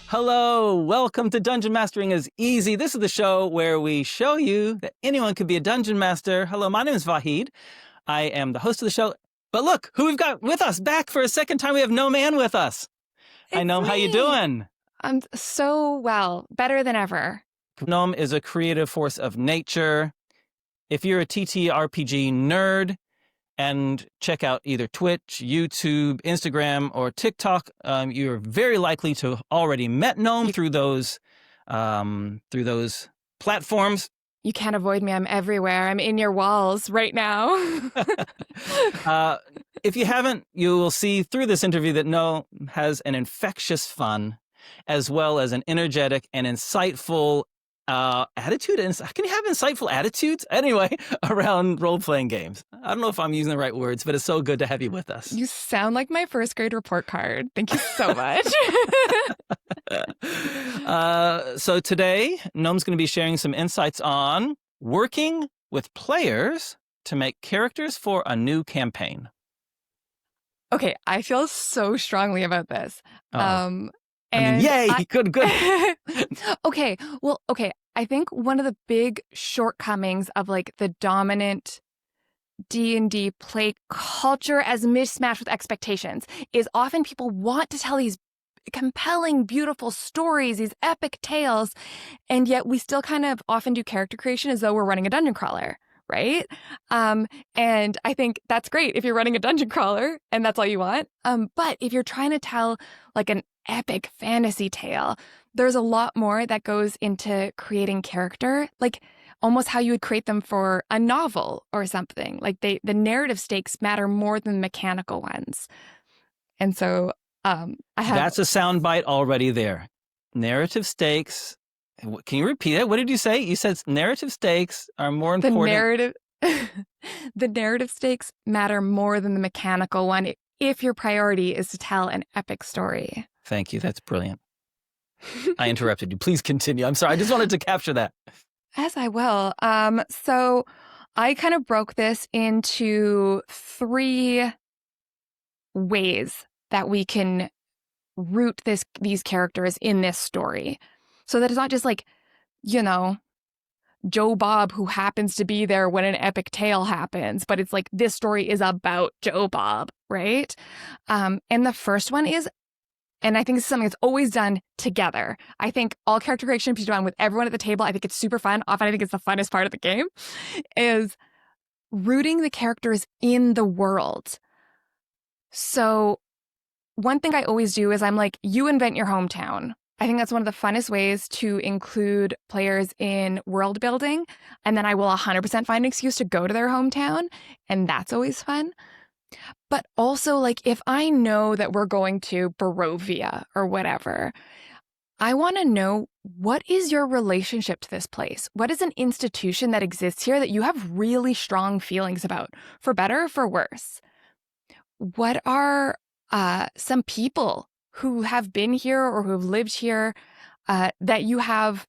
Hello, welcome to Dungeon Mastering is Easy. This is the show where we show you that anyone could be a dungeon master. Hello, my name is Vahid. I am the host of the show. But look, who we've got with us back for a second time. We have Gnome Anne with us. Hi, Gnome. How you doing? I'm so well, better than ever. Gnome is a creative force of nature. If you're a TTRPG nerd, and check out either Twitch, YouTube, Instagram, or TikTok, you're very likely to already met Gnome through those platforms. You can't avoid me. I'm everywhere. I'm in your walls right now. If you haven't, you will see through this interview that Gnome has an infectious fun, as well as an energetic and insightful attitude. Can you have insightful attitudes? Anyway, around role-playing games. I don't know if I'm using the right words, but it's so good to have you with us. You sound like my first grade report card. Thank you so much. So today, Gnome's going to be sharing some insights on working with players to make characters for a new campaign. Okay, I feel so strongly about this. Yay! Good. Okay. I think one of the big shortcomings of like the dominant D&D play culture as mismatched with expectations is often people want to tell these compelling, beautiful stories, these epic tales, and yet we still kind of often do character creation as though we're running a dungeon crawler. Right? And I think that's great if you're running a dungeon crawler and that's all you want. But if you're trying to tell like an epic fantasy tale, there's a lot more that goes into creating character, like almost how you would create them for a novel or something. Like the narrative stakes matter more than the mechanical ones. And so That's a soundbite already there. Narrative stakes. Can you repeat it? What did you say? You said narrative stakes are more important. The narrative stakes matter more than the mechanical one if your priority is to tell an epic story. Thank you. That's brilliant. I interrupted you. Please continue. I'm sorry. I just wanted to capture that. As I will. So I kind of broke this into 3 ways that we can root these characters in this story. So that it's not just like, Joe Bob who happens to be there when an epic tale happens, but it's like this story is about Joe Bob, right? And the first one is, and I think this is something that's always done together. I think all character creation should be done with everyone at the table. I think it's super fun. Often I think it's the funnest part of the game, is rooting the characters in the world. So one thing I always do is I'm like, you invent your hometown. I think that's one of the funnest ways to include players in world building. And then I will 100% find an excuse to go to their hometown. And that's always fun. But also, like, if I know that we're going to Barovia or whatever, I want to know, what is your relationship to this place? What is an institution that exists here that you have really strong feelings about, for better or for worse? What are some people who have been here or who have lived here that you have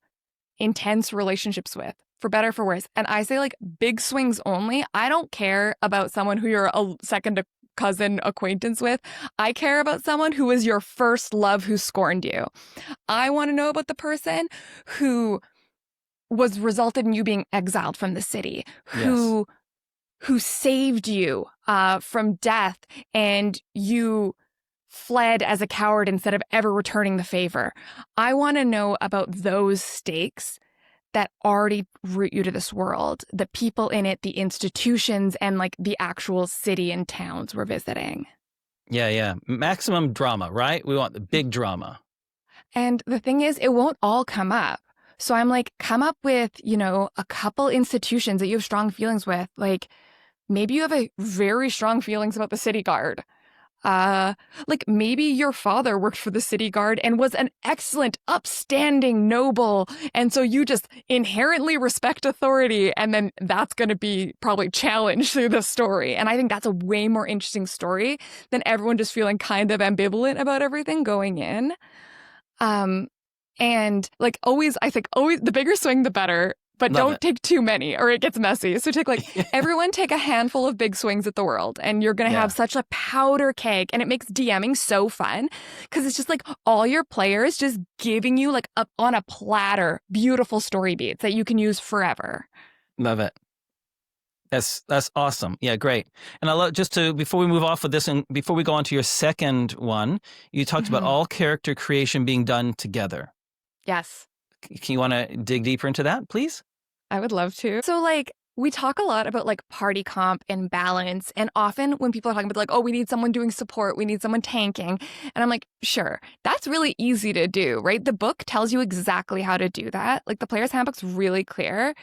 intense relationships with, for better or for worse? And I say, like, big swings only. I don't care about someone who you're a second cousin acquaintance with. I care about someone who was your first love who scorned you. I want to know about the person who was resulted in you being exiled from the city, who saved you from death, and you fled as a coward instead of ever returning the favor. I want to know about those stakes that already root you to this world, the people in it, the institutions, and like the actual city and towns we're visiting. Yeah. Maximum drama, right? We want the big drama. And the thing is, it won't all come up. So I'm like, come up with, a couple institutions that you have strong feelings with. Like, maybe you have a very strong feelings about the city guard. Like maybe your father worked for the city guard and was an excellent, upstanding noble, and so you just inherently respect authority, and then that's going to be probably challenged through the story. And I think that's a way more interesting story than everyone just feeling kind of ambivalent about everything going in. And like always, I think always the bigger swing, the better. but Love don't it. take too many or it gets messy. So everyone take a handful of big swings at the world and you're going to have such a powder keg, and it makes DMing so fun because it's just like all your players just giving you like on a platter beautiful story beats that you can use forever. Love it. That's awesome. Yeah, great. And I love, just to, before we move off of this and before we go on to your second one, you talked about all character creation being done together. Yes. Can you want to dig deeper into that, please? I would love to. So like we talk a lot about like party comp and balance. And often when people are talking about like, oh, we need someone doing support, we need someone tanking. And I'm like, sure, that's really easy to do, right? The book tells you exactly how to do that. Like the player's handbook's really clear.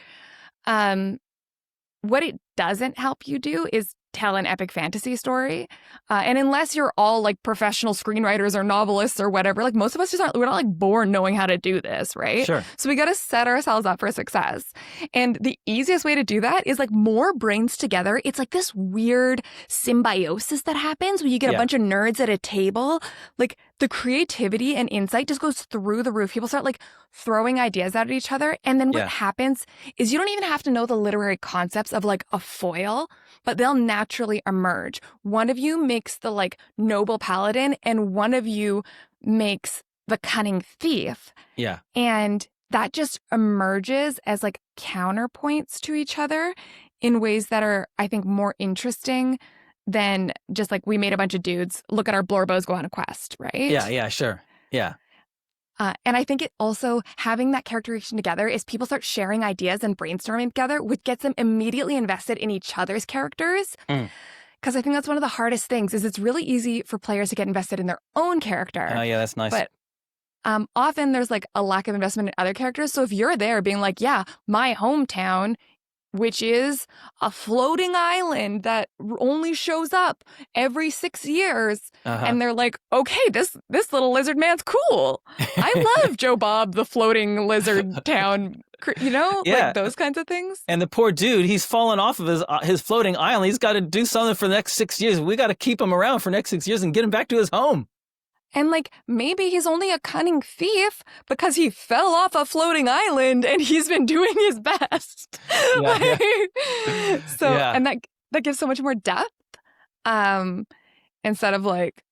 What it doesn't help you do is tell an epic fantasy story. And unless you're all like professional screenwriters or novelists or whatever, like most of us we're not like born knowing how to do this, right? Sure. So we got to set ourselves up for success. And the easiest way to do that is like more brains together. It's like this weird symbiosis that happens when you get a bunch of nerds at a table. Like the creativity and insight just goes through the roof. People start like throwing ideas out at each other. And then what happens is you don't even have to know the literary concepts of like a foil, but they'll naturally emerge. One of you makes the like noble paladin and one of you makes the cunning thief. Yeah. And that just emerges as like counterpoints to each other in ways that are, I think, more interesting than just like we made a bunch of dudes look at our blorbos go on a quest, right? Yeah, sure. Yeah. And I think it also having that characterization together is people start sharing ideas and brainstorming together, which gets them immediately invested in each other's characters. Because I think that's one of the hardest things is it's really easy for players to get invested in their own character. Oh, yeah, that's nice. But often there's like a lack of investment in other characters. So if you're there being like, yeah, my hometown, which is a floating island that only shows up every 6 years. And they're like, okay, this little lizard man's cool. I love Joe Bob, the floating lizard town, like those kinds of things. And the poor dude, he's fallen off of his floating island. He's got to do something for the next 6 years. We got to keep him around for the next 6 years and get him back to his home. And like maybe he's only a cunning thief because he fell off a floating island and he's been doing his best. And that gives so much more depth. Instead of like,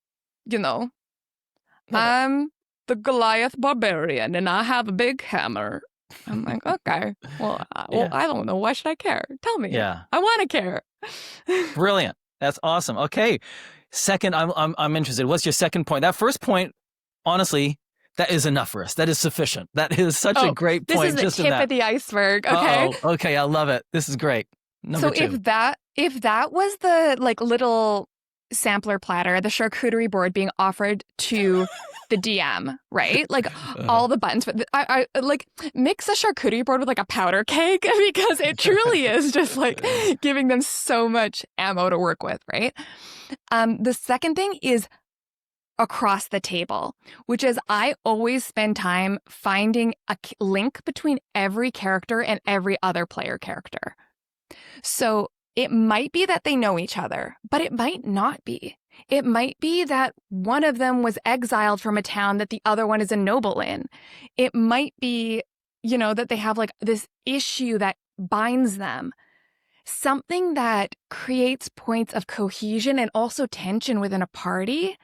I'm the Goliath barbarian and I have a big hammer. I'm like, okay, well, I don't know. Why should I care? Tell me. Yeah. I want to care. Brilliant. That's awesome. Okay. Second, I'm interested. What's your second point? That first point, honestly, that is enough for us. That is sufficient. That is such a great point. This is the tip of the iceberg. Okay. Okay, I love it. This is great. Number two. if that was the like little sampler platter, the charcuterie board being offered to the DM, right? Like all the buttons. But I like mix a charcuterie board with like a powder keg because it truly is just like giving them so much ammo to work with, right? The second thing is across the table, which is I always spend time finding a link between every character and every other player character. So it might be that they know each other, but it might not be. It might be that one of them was exiled from a town that the other one is a noble in. It might be, that they have like this issue that binds them. Something that creates points of cohesion and also tension within a party.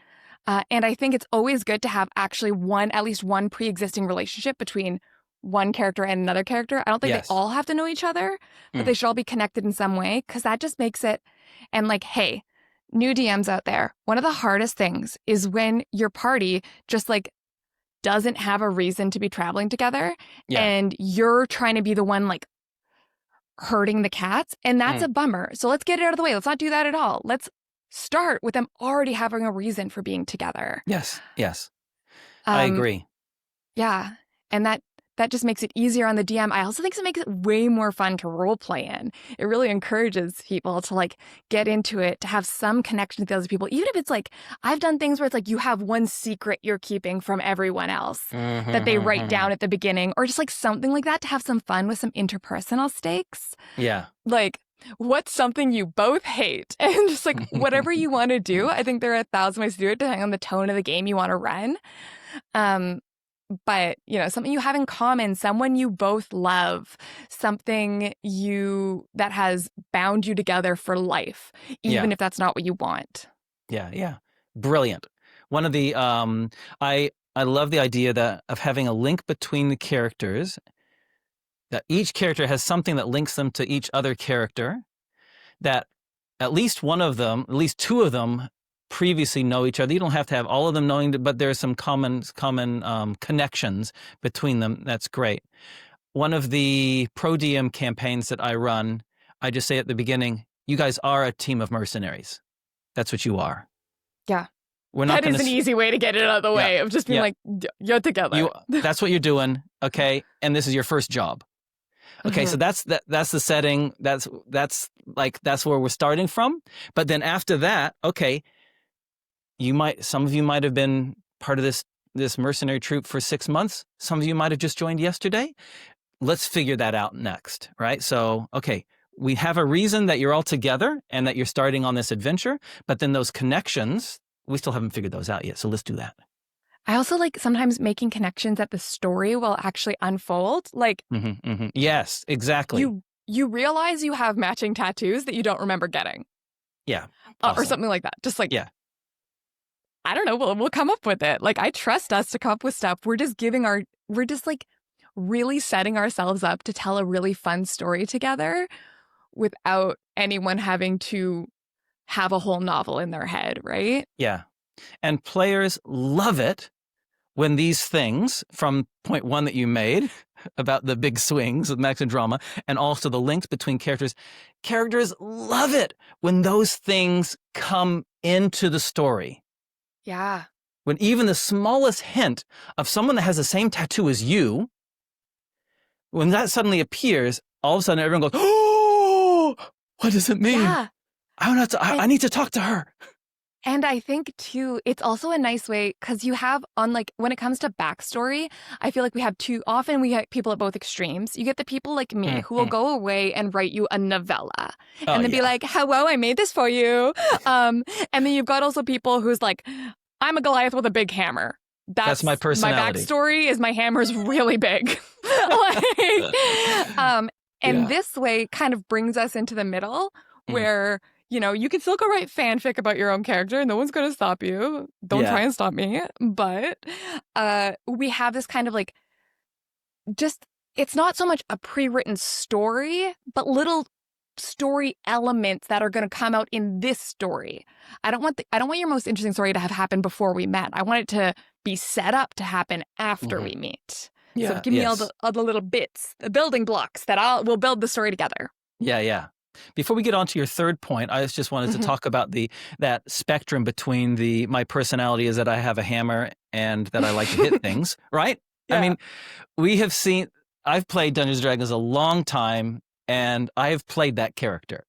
And I think it's always good to have actually at least one pre-existing relationship between one character and another character. I don't think they all have to know each other, but they should all be connected in some way because that just makes it. And like, hey, new DMs out there, one of the hardest things is when your party just like doesn't have a reason to be traveling together and you're trying to be the one like herding the cats, and that's a bummer. So let's get it out of the way. Let's not do that at all. Let's start with them already having a reason for being together. Yes. I agree. Yeah. And that just makes it easier on the DM. I also think it makes it way more fun to role play in. It really encourages people to like get into it, to have some connection to the other people. Even if it's like, I've done things where it's like you have one secret you're keeping from everyone else that they write down at the beginning, or just like something like that to have some fun with some interpersonal stakes. Yeah. Like, what's something you both hate? And just like whatever you want to do. I think there are 1,000 ways to do it depending on the tone of the game you want to run. but, something you have in common, someone you both love, something that has bound you together for life, even if that's not what you want. Yeah. Brilliant. One of the I love the idea of having a link between the characters, that each character has something that links them to each other character, that at least one of them, at least two of them previously know each other. You don't have to have all of them knowing, but there's some common connections between them. That's great. One of the Pro DM campaigns that I run, I just say at the beginning, you guys are a team of mercenaries. That's what you are. Yeah. We're not that is an easy way to get it out of the way of just being like, you're together. That's what you're doing. Okay. And this is your first job. Okay. So that's the setting. That's where we're starting from. But then after that, okay, some of you might have been part of this mercenary troop for 6 months. Some of you might have just joined yesterday. Let's figure that out next. Right. So, okay. We have a reason that you're all together and that you're starting on this adventure, but then those connections, we still haven't figured those out yet. So let's do that. I also like sometimes making connections that the story will actually unfold. Like, yes, exactly. You realize you have matching tattoos that you don't remember getting. Yeah. Awesome. Or something like that. Just like, yeah. I don't know. We'll come up with it. Like, I trust us to come up with stuff. We're just really setting ourselves up to tell a really fun story together without anyone having to have a whole novel in their head, right? Yeah. And players love it when these things from point one that you made about the big swings with Max and drama, and also the links between characters love it when those things come into the story. Yeah. When even the smallest hint of someone that has the same tattoo as you, when that suddenly appears, all of a sudden everyone goes, oh, what does it mean? Yeah. I need to talk to her. And I think, too, it's also a nice way because you have when it comes to backstory, I feel like we have people at both extremes. You get the people like me who will go away and write you a novella and then be like, hello, I made this for you. And then you've got also people who's like, I'm a Goliath with a big hammer. That's my personality. My backstory is my hammer's really big. This way kind of brings us into the middle where, you can still go write fanfic about your own character. No one's going to stop you. Don't try and stop me. But we have this kind of like, it's not so much a pre-written story, but little story elements that are going to come out in this story. I don't want your most interesting story to have happened before we met. I want it to be set up to happen after we meet. Yeah, so give me all the little bits, the building blocks that we'll build the story together. Yeah. Before we get on to your third point, I just wanted to talk about that spectrum between my personality is that I have a hammer and that I like to hit things, right? Yeah. I mean, I've played Dungeons & Dragons a long time, and I've played that character,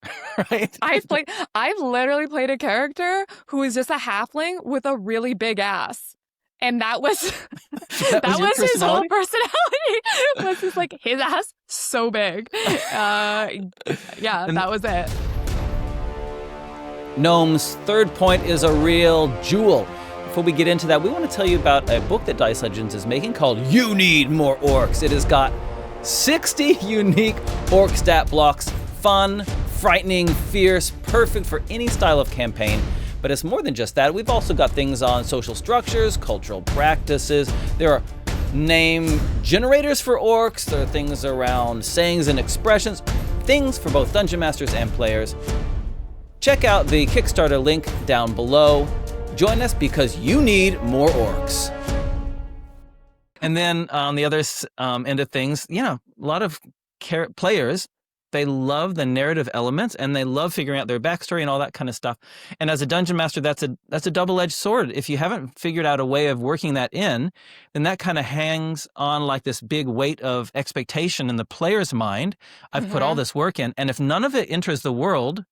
right? I've literally played a character who is just a halfling with a really big ass. And that was his whole personality. Was just like his ass so big. That was it. Gnome's third point is a real jewel. Before we get into that, we want to tell you about a book that Dice Legenz is making called You Need More Orcs. It has got 60 unique orc stat blocks, fun, frightening, fierce, perfect for any style of campaign. But it's more than just that. We've also got things on social structures, cultural practices. There are name generators for orcs. There are things around sayings and expressions, things for both dungeon masters and players. Check out the Kickstarter link down below. Join us because you need more orcs. And then on the other end of things, a lot of players, they love the narrative elements and they love figuring out their backstory and all that kind of stuff. And as a dungeon master, that's a double-edged sword. If you haven't figured out a way of working that in, then that kind of hangs on like this big weight of expectation in the player's mind. I've put all this work in, and if none of it enters the world,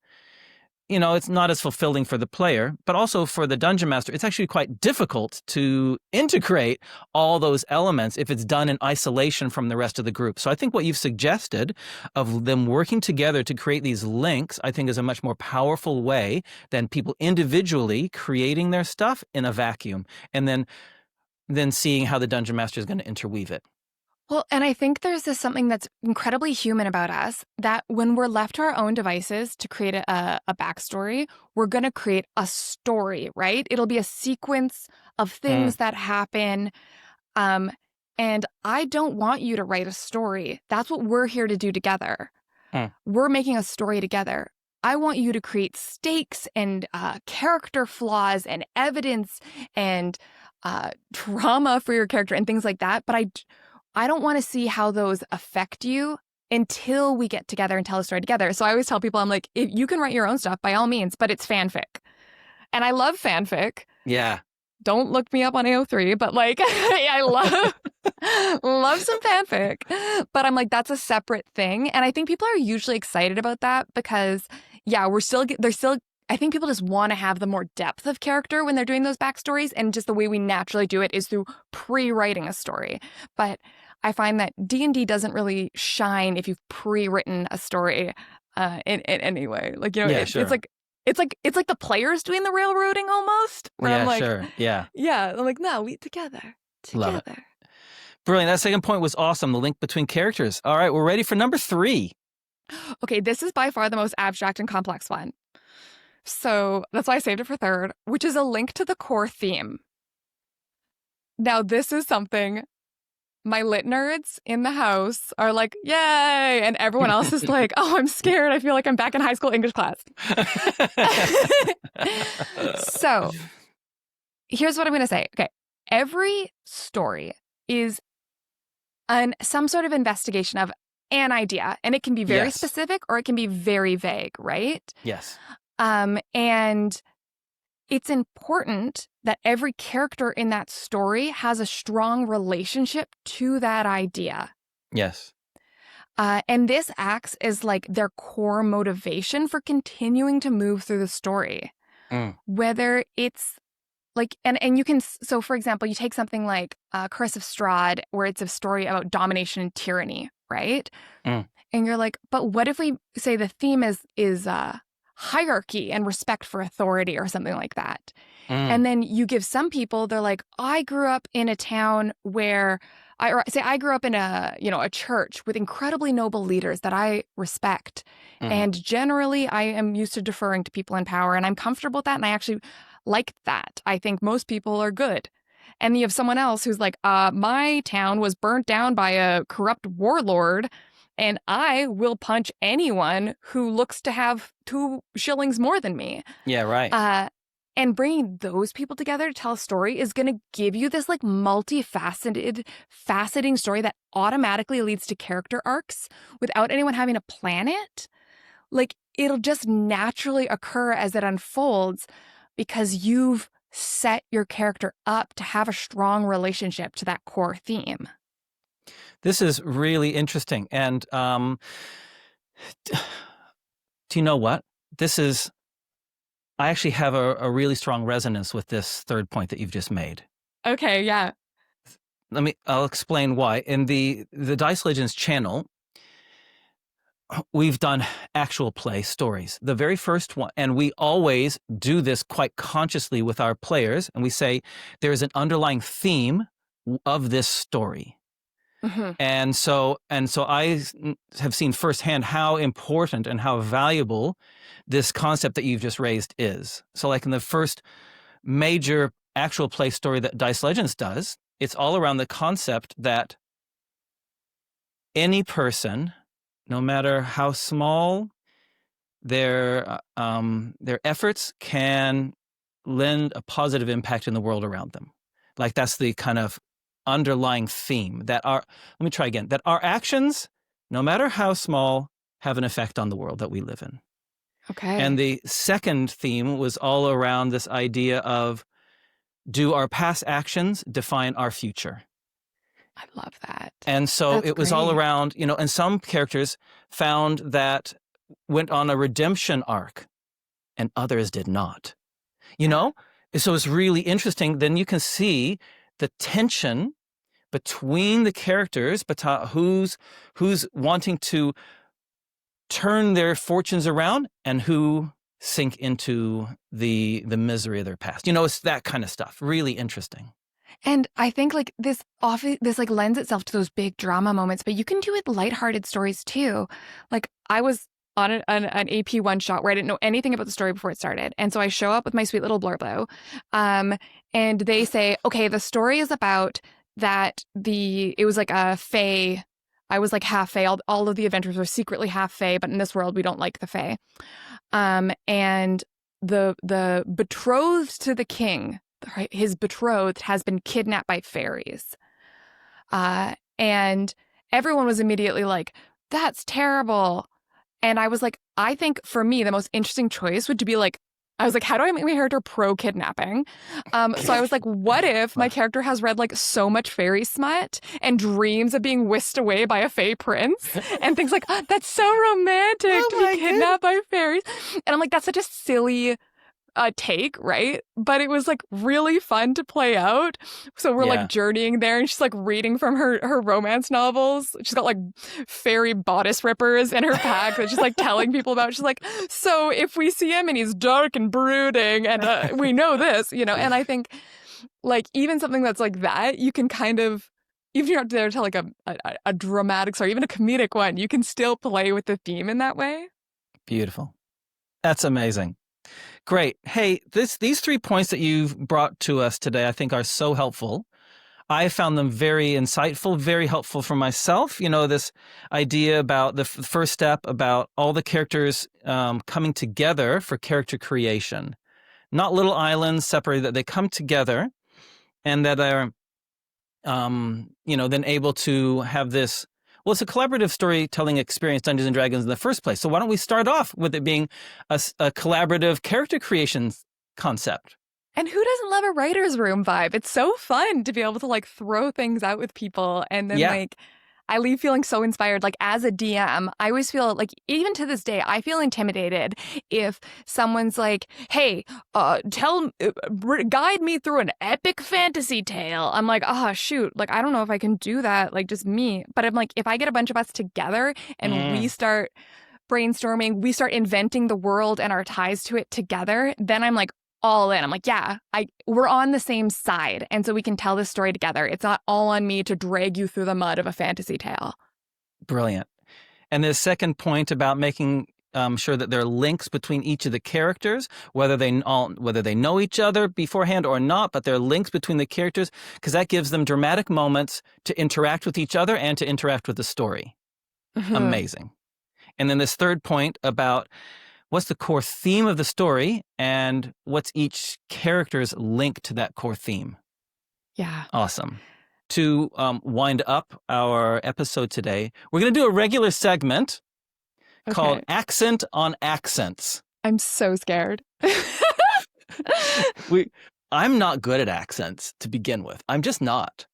it's not as fulfilling for the player, but also for the dungeon master. It's actually quite difficult to integrate all those elements if it's done in isolation from the rest of the group. So I think what you've suggested of them working together to create these links, I think is a much more powerful way than people individually creating their stuff in a vacuum. And then then seeing how the dungeon master is going to interweave it. Well, and I think there's something that's incredibly human about us, that when we're left to our own devices to create a backstory, we're going to create a story, right? It'll be a sequence of things that happen. And I don't want you to write a story. That's what we're here to do together. We're making a story together. I want you to create stakes and character flaws and evidence and trauma for your character and things like that. But I don't want to see how those affect you until we get together and tell a story together. So I always tell people, I'm like, if you can write your own stuff by all means, but it's fanfic. And I love fanfic. Yeah. Don't look me up on AO3, but like, I love some fanfic. But I'm like, that's a separate thing. And I think people are usually excited about that because, yeah, I think people just want to have the more depth of character when they're doing those backstories. And just the way we naturally do it is through pre-writing a story. But I find that D&D doesn't really shine if you've pre-written a story in any way. Like, you know, sure. it's like the players doing the railroading almost. Where I'm like, sure. Yeah. Yeah. I'm like, no, we together. Love it. Brilliant. That second point was awesome. The link between characters. All right. We're ready for number 3. Okay. This is by far the most abstract and complex one. So that's why I saved it for third, which is a link to the core theme. Now, this is something my lit nerds in the house are like, yay! And everyone else is like, oh, I'm scared. I feel like I'm back in high school English class. So here's what I'm going to say. Okay. Every story is some sort of investigation of an idea, and it can be very specific or it can be very vague, right? Yes. And it's important that every character in that story has a strong relationship to that idea. Yes. And this acts as like their core motivation for continuing to move through the story. Whether it's like, and you can, so for example, you take something like Curse of Strahd, where it's a story about domination and tyranny, right? And you're like, but what if we say the theme is hierarchy and respect for authority or something like that? And then you give some people, they're like, I grew up in a town where I grew up in a church with incredibly noble leaders that I respect. And generally I am used to deferring to people in power and I'm comfortable with that. And I actually like that. I think most people are good. And you have someone else who's like, my town was burnt down by a corrupt warlord and I will punch anyone who looks to have 2 shillings more than me. Yeah, right. And bringing those people together to tell a story is going to give you this like fascinating story that automatically leads to character arcs without anyone having to plan it. Like, it'll just naturally occur as it unfolds because you've set your character up to have a strong relationship to that core theme. This is really interesting. And do you know what? I actually have a really strong resonance with this third point that you've just made. Okay, yeah. I'll explain why. In the Dice Legenz channel, we've done actual play stories. The very first one, and we always do this quite consciously with our players, and we say there is an underlying theme of this story. And so I have seen firsthand how important and how valuable this concept that you've just raised is. So like in the first major actual play story that Dice Legenz does, it's all around the concept that any person, no matter how small, their efforts can lend a positive impact in the world around them. Like that's the kind of underlying theme that let me try again, that our actions, no matter how small, have an effect on the world that we live in. Okay. And the second theme was all around this idea of, do our past actions define our future? I love that. And so it was all around, and some characters found that went on a redemption arc and others did not, So it's really interesting. Then you can see the tension between the characters, who's wanting to turn their fortunes around and who sink into the misery of their past. It's that kind of stuff. Really interesting. And I think like this like lends itself to those big drama moments, but you can do it lighthearted stories too. Like I was on an AP one shot where I didn't know anything about the story before it started. And so I show up with my sweet little blurbo. And they say, okay, the story is about that it was like a fae. I was like half fae. All of the adventures were secretly half fae, but in this world we don't like the fae. And the betrothed to the king, his betrothed, has been kidnapped by fairies. And everyone was immediately like, that's terrible. And I was like, I think for me, the most interesting choice would be like, I was like, how do I make my character pro-kidnapping? So I was like, what if my character has read like so much fairy smut and dreams of being whisked away by a fae prince and things like, oh, that's so romantic to be kidnapped by fairies. And I'm like, that's such a silly take, right? But it was like really fun to play out. So we're like journeying there, and she's like reading from her romance novels. She's got like fairy bodice rippers in her pack that she's like telling people about. She's like, so if we see him and he's dark and brooding, and we know this, you know. And I think like even something that's like that, you can kind of, even if you're not there to tell like a dramatic story, even a comedic one, you can still play with the theme in that way. Beautiful. That's amazing. Great. Hey, these 3 points that you've brought to us today, I think are so helpful. I found them very insightful, very helpful for myself. You know, this idea about the first step about all the characters coming together for character creation, not little islands separated, that they come together and that are, you know, then able to have this. Well, it's a collaborative storytelling experience, Dungeons and Dragons, in the first place. So why don't we start off with it being a collaborative character creation concept? And who doesn't love a writer's room vibe? It's so fun to be able to like throw things out with people, and then like I leave feeling so inspired. Like as a DM, I always feel like, even to this day, I feel intimidated if someone's like, hey, guide me through an epic fantasy tale. I'm like, oh, shoot. Like, I don't know if I can do that. Like just me. But I'm like, if I get a bunch of us together and we start brainstorming, we start inventing the world and our ties to it together, then I'm like, all in. I'm like, yeah, we're on the same side. And so we can tell this story together. It's not all on me to drag you through the mud of a fantasy tale. Brilliant. And the second point about making sure that there are links between each of the characters, whether they know each other beforehand or not, but there are links between the characters, because that gives them dramatic moments to interact with each other and to interact with the story. Mm-hmm. Amazing. And then this third point about what's the core theme of the story and what's each character's link to that core theme. Yeah. Awesome. To wind up our episode today, we're going to do a regular segment called Accent on Accents. I'm so scared. I'm not good at accents to begin with. I'm just not.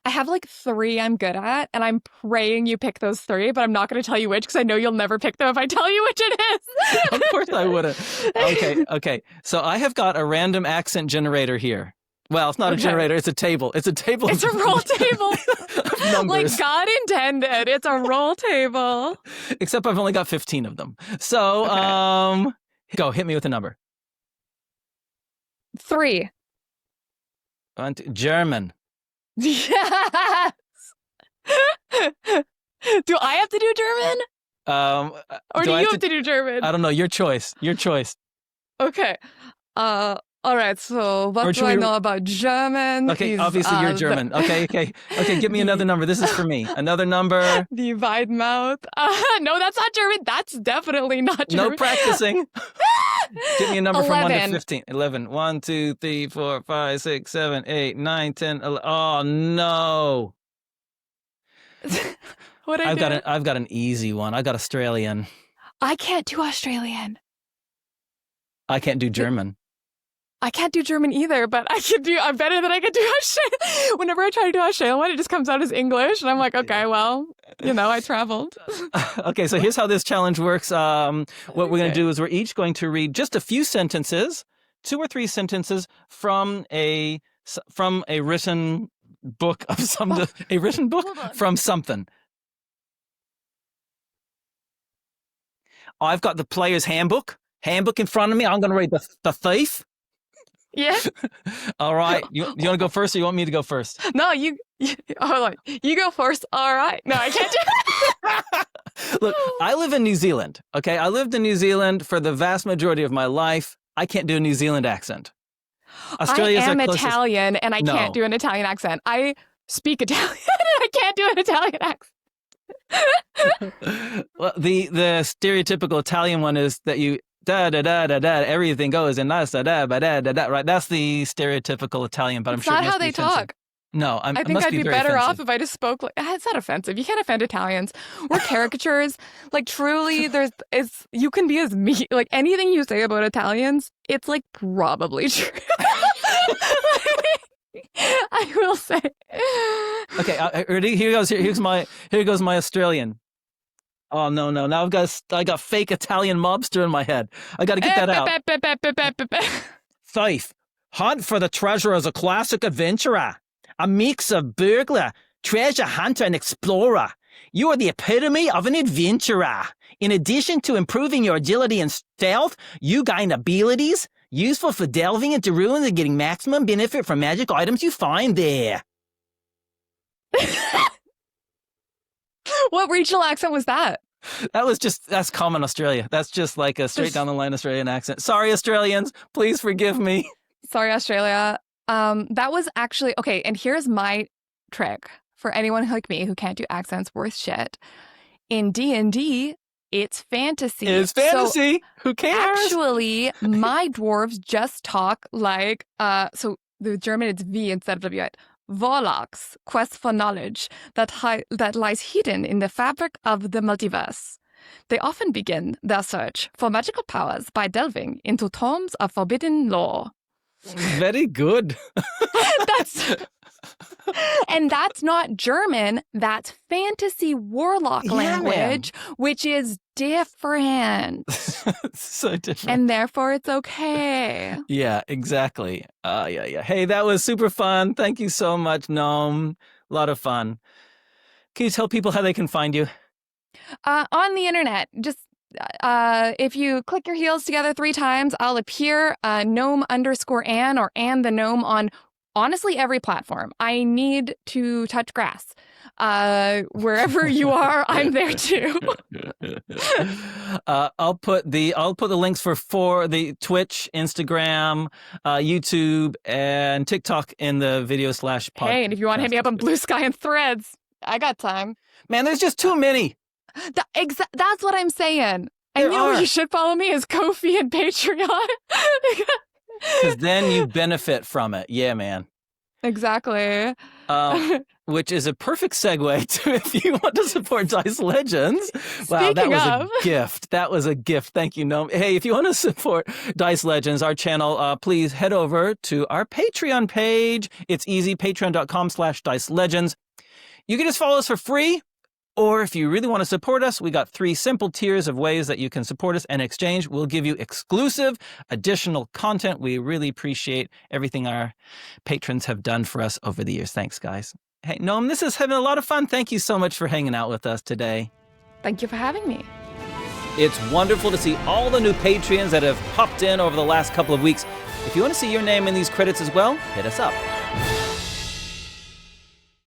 I have like 3 I'm good at, and I'm praying you pick those 3, but I'm not going to tell you which because I know you'll never pick them if I tell you which it is. Of course I wouldn't. Okay. So I have got a random accent generator here. Well, it's not a generator. It's a table. It's a table. It's a roll table. Of numbers. Like God intended. It's a roll table. Except I've only got 15 of them. So go, hit me with a number. 3. German. Yes. Do I have to do German? Or do you have to do German? I don't know. Your choice. Okay. All right. So what do I know about German? Okay. Obviously, you're German. Okay. Give me another number. This is for me. Another number. The wide mouth. No, that's not German. That's definitely not German. No practicing. Give me a number 11. From 1 to 15. 11. 1, 2, 3, 4, 5, 6, 7, 8, 9, 10, 11. Oh, no. I've got an easy one. I got Australian. I can't do Australian. I can't do German. I can't do German either, but I'm better than I can do Australian. Whenever I try to do Australian one, it just comes out as English. And I'm like, okay, well, I traveled. Okay, so here's how this challenge works. What we're going to do is we're each going to read just a few sentences, 2 or 3 sentences from a written book of a written book from something. I've got the player's handbook in front of me. I'm going to read the thief. Yeah. All right. You want to go first or you want me to go first? No, hold on. You go first. All right. No, I can't do it. Look, I live in New Zealand. Okay. I lived in New Zealand for the vast majority of my life. I can't do a New Zealand accent. Australia's I am our closest. Italian and I can't do an Italian accent. I speak Italian and I can't do an Italian accent. Well, the stereotypical Italian one is that you da da da da da everything goes and da da da da da, right? That's the stereotypical Italian, but I'm sure it's not it must how be they offensive. talk. No, I think I'd be better off if I just spoke like it's not offensive. You can't offend Italians. We're caricatures. Like truly, you can be as mean. Like anything you say about Italians, it's like probably true. I will say. Okay, ready? Here goes my Australian. Oh no! Now I got fake Italian mobster in my head. I got to get that out. Fife, hunt for the treasure is a classic adventurer, a mix of burglar, treasure hunter, and explorer. You are the epitome of an adventurer. In addition to improving your agility and stealth, you gain abilities useful for delving into ruins and getting maximum benefit from magic items you find there. What regional accent was that? That's common Australia. That's just like a straight down the line Australian accent. Sorry, Australians. Please forgive me. Sorry, Australia. That was actually, okay, and here's my trick for anyone like me who can't do accents worth shit. In D&D, it's fantasy. It's fantasy. So who cares? Actually, my dwarves just talk like, so the German, it's V instead of W. Warlocks quest for knowledge that lies hidden in the fabric of the multiverse. They often begin their search for magical powers by delving into tomes of forbidden lore. Very good. And that's not German, that's fantasy warlock language, which is different. So different. And therefore it's okay. Yeah, exactly. Yeah. Hey, that was super fun. Thank you so much, Gnome. A lot of fun. Can you tell people how they can find you? On the internet, just if you click your heels together 3 times, I'll appear Gnome_Anne or Anne the Gnome on honestly every platform. I need to touch grass. Wherever you are, I'm there too. I'll put the links for the Twitch, Instagram, YouTube, and TikTok in the video / podcast. Hey, and if you want to hit me up on Blue Sky and Threads, I got time. Man, there's just too many. That's what I'm saying. And you know where you should follow me is Ko-fi and Patreon. Because then you benefit from it. Yeah, man. Exactly. Which is a perfect segue to if you want to support Dice Legenz. Wow, that was a gift. That was a gift. Thank you, Gnome. Hey, if you want to support Dice Legenz, our channel, please head over to our Patreon page. It's easy, patreon.com/Dice Legenz. You can just follow us for free. Or if you really want to support us, we got 3 simple tiers of ways that you can support us. And in exchange, we'll give you exclusive, additional content. We really appreciate everything our patrons have done for us over the years. Thanks, guys. Hey, Gnome, this has been a lot of fun. Thank you so much for hanging out with us today. Thank you for having me. It's wonderful to see all the new Patreons that have popped in over the last couple of weeks. If you want to see your name in these credits as well, hit us up.